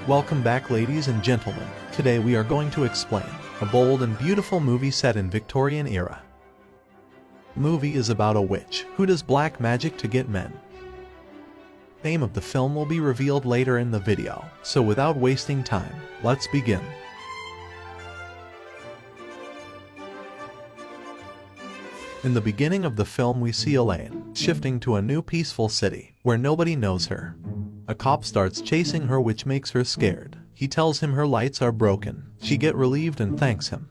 Welcome back, ladies and gentlemen. Today we are going to explain a bold and beautiful movie set in Victorian era. Movie is about a witch who does black magic to get men. Name of the film will be revealed later in the video, so without wasting time, let's begin. In the beginning of the film we see Elaine shifting to a new peaceful city where nobody knows her. A cop starts chasing her, which makes her scared. He tells him her lights are broken. She gets relieved and thanks him.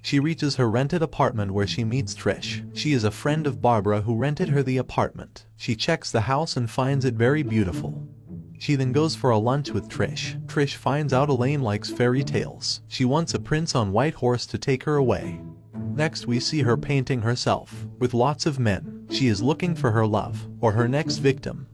She reaches her rented apartment where she meets Trish. She is a friend of Barbara who rented her the apartment. She checks the house and finds it very beautiful. She then goes for a lunch with Trish. Trish finds out Elaine likes fairy tales. She wants a prince on white horse to take her away. Next we see her painting herself with lots of men. She is looking for her love or her next victim.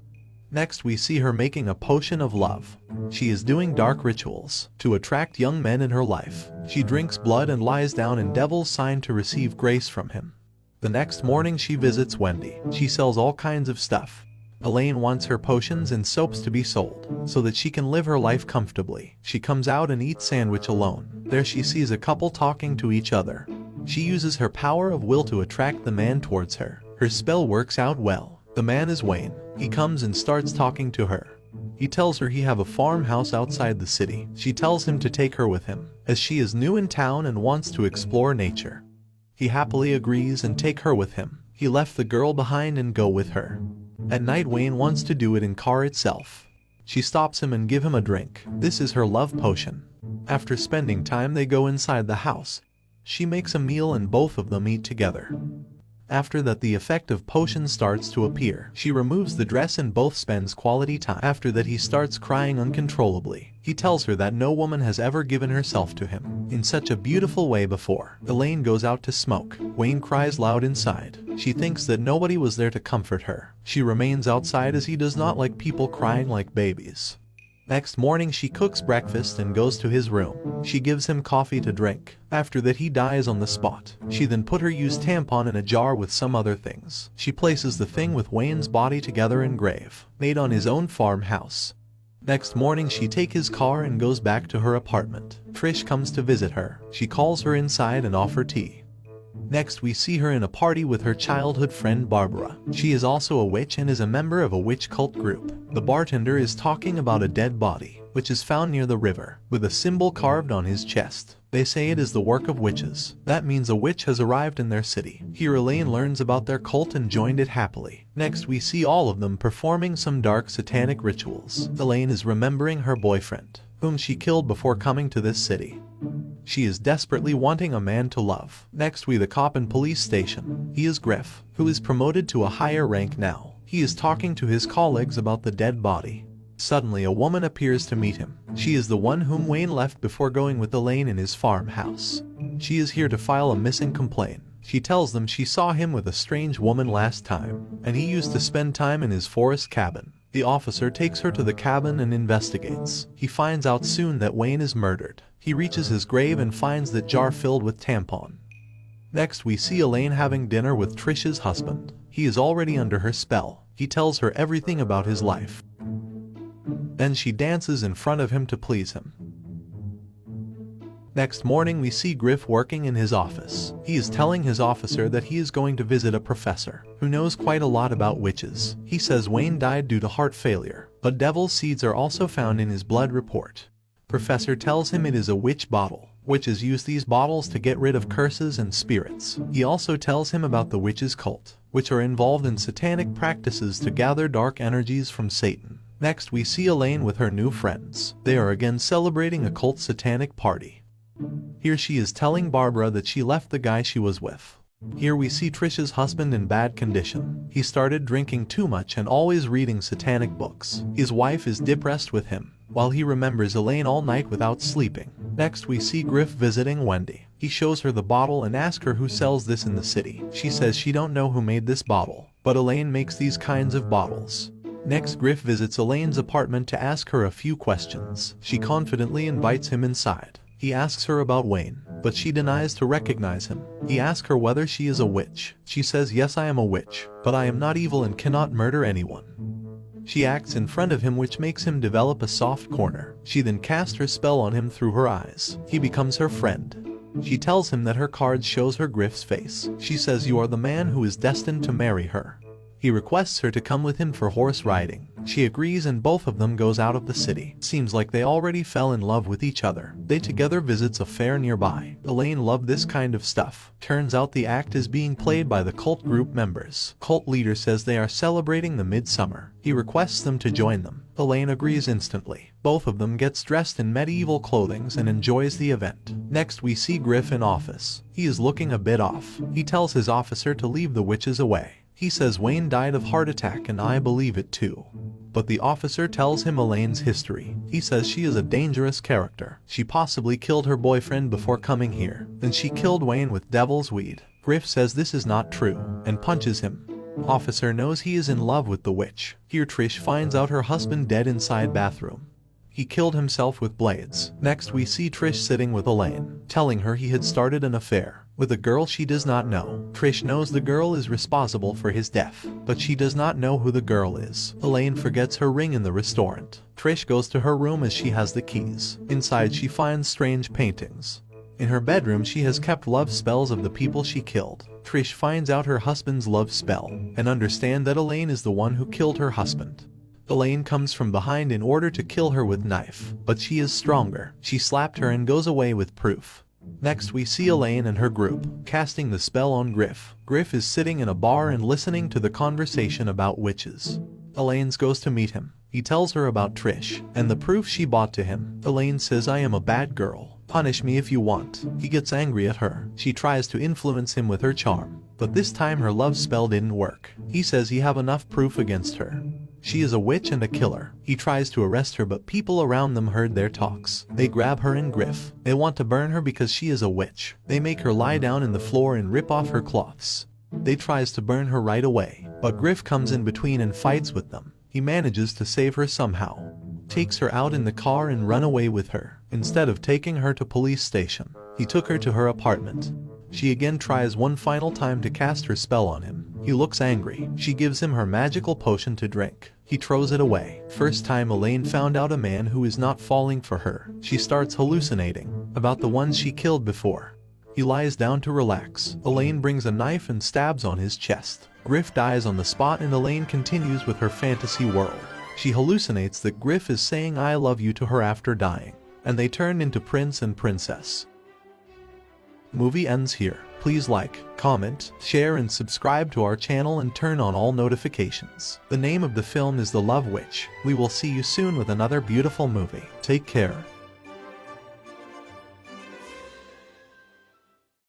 Next we see her making a potion of love. She is doing dark rituals to attract young men in her life. She drinks blood and lies down in devil's sign to receive grace from him. The next morning she visits Wendy. She sells all kinds of stuff. Elaine wants her potions and soaps to be sold so that she can live her life comfortably. She comes out and eats sandwich alone. There she sees a couple talking to each other. She uses her power of will to attract the man towards her. Her spell works out well. The man is Wayne. He comes and starts talking to her. He tells her he have a farmhouse outside the city. She tells him to take her with him, as she is new in town and wants to explore nature. He happily agrees and take her with him. He left the girl behind and go with her. At night Wayne wants to do it in car itself. She stops him and give him a drink. This is her love potion. After spending time they go inside the house. She makes a meal and both of them eat together. After that the effect of potion starts to appear. She removes the dress and both spends quality time. After that he starts crying uncontrollably. He tells her that no woman has ever given herself to him in such a beautiful way before. Elaine goes out to smoke. Wayne cries loud inside. She thinks that nobody was there to comfort her. She remains outside as he does not like people crying like babies. Next morning she cooks breakfast and goes to his room. She gives him coffee to drink. After that he dies on the spot. She then put her used tampon in a jar with some other things. She places the thing with Wayne's body together in grave, made on his own farmhouse. Next morning she take his car and goes back to her apartment. Trish comes to visit her. She calls her inside and offer tea. Next we see her in a party with her childhood friend Barbara. She is also a witch and is a member of a witch cult group. The bartender is talking about a dead body, which is found near the river, with a symbol carved on his chest. They say it is the work of witches. That means a witch has arrived in their city. Here Elaine learns about their cult and joined it happily. Next we see all of them performing some dark satanic rituals. Elaine is remembering her boyfriend, whom she killed before coming to this city. She is desperately wanting a man to love. Next we the cop in police station. He is Griff, who is promoted to a higher rank now. He is talking to his colleagues about the dead body. Suddenly a woman appears to meet him. She is the one whom Wayne left before going with Elaine in his farmhouse. She is here to file a missing complaint. She tells them she saw him with a strange woman last time, and he used to spend time in his forest cabin. The officer takes her to the cabin and investigates. He finds out soon that Wayne is murdered. He reaches his grave and finds the jar filled with tampon. Next we see Elaine having dinner with Trish's husband. He is already under her spell. He tells her everything about his life. Then she dances in front of him to please him. Next morning we see Griff working in his office. He is telling his officer that he is going to visit a professor who knows quite a lot about witches. He says Wayne died due to heart failure, but devil's seeds are also found in his blood report. Professor tells him it is a witch bottle. Witches use these bottles to get rid of curses and spirits. He also tells him about the witches cult, which are involved in satanic practices to gather dark energies from Satan. Next we see Elaine with her new friends. They are again celebrating a cult satanic party. Here she is telling Barbara that she left the guy she was with. Here we see Trish's husband in bad condition. He started drinking too much and always reading satanic books. His wife is depressed with him, while he remembers Elaine all night without sleeping. Next we see Griff visiting Wendy. He shows her the bottle and asks her who sells this in the city. She says she don't know who made this bottle, but Elaine makes these kinds of bottles. Next Griff visits Elaine's apartment to ask her a few questions. She confidently invites him inside. He asks her about Wayne, but she denies to recognize him. He asks her whether she is a witch. She says, "Yes, I am a witch, but I am not evil and cannot murder anyone." She acts in front of him, which makes him develop a soft corner. She then casts her spell on him through her eyes. He becomes her friend. She tells him that her card shows her Griff's face. She says you are the man who is destined to marry her. He requests her to come with him for horse riding. She agrees and both of them goes out of the city. Seems like they already fell in love with each other. They together visits a fair nearby. Elaine loved this kind of stuff. Turns out the act is being played by the cult group members. Cult leader says they are celebrating the midsummer. He requests them to join them. Elaine agrees instantly. Both of them gets dressed in medieval clothing and enjoys the event. Next we see Griff in office. He is looking a bit off. He tells his officer to leave the witches away. He says Wayne died of heart attack and I believe it too. But the officer tells him Elaine's history. He says she is a dangerous character. She possibly killed her boyfriend before coming here. Then she killed Wayne with devil's weed. Griff says this is not true and punches him. Officer knows he is in love with the witch. Here Trish finds out her husband dead inside bathroom. He killed himself with blades. Next we see Trish sitting with Elaine, telling her he had started an affair with a girl she does not know. Trish knows the girl is responsible for his death, but she does not know who the girl is. Elaine forgets her ring in the restaurant. Trish goes to her room as she has the keys. Inside she finds strange paintings. In her bedroom she has kept love spells of the people she killed. Trish finds out her husband's love spell and understands that Elaine is the one who killed her husband. Elaine comes from behind in order to kill her with knife, but she is stronger. She slapped her and goes away with proof. Next we see Elaine and her group casting the spell on Griff. Griff is sitting in a bar and listening to the conversation about witches. Elaine goes to meet him. He tells her about Trish and the proof she bought to him. Elaine says I am a bad girl. Punish me if you want. He gets angry at her. She tries to influence him with her charm, but this time her love spell didn't work. He says he have enough proof against her. She is a witch and a killer. He tries to arrest her but people around them heard their talks. They grab her and Griff. They want to burn her because she is a witch. They make her lie down in the floor and rip off her cloths. They tries to burn her right away, but Griff comes in between and fights with them. He manages to save her somehow. Takes her out in the car and run away with her. Instead of taking her to police station, he took her to her apartment. She again tries one final time to cast her spell on him. He looks angry. She gives him her magical potion to drink. He throws it away. First time Elaine found out a man who is not falling for her. She starts hallucinating about the ones she killed before. He lies down to relax. Elaine brings a knife and stabs on his chest. Griff dies on the spot and Elaine continues with her fantasy world. She hallucinates that Griff is saying I love you to her after dying, and they turn into prince and princess. Movie ends here. Please like, comment, share and subscribe to our channel and turn on all notifications. The name of the film is The Love Witch. We will see you soon with another beautiful movie. Take care.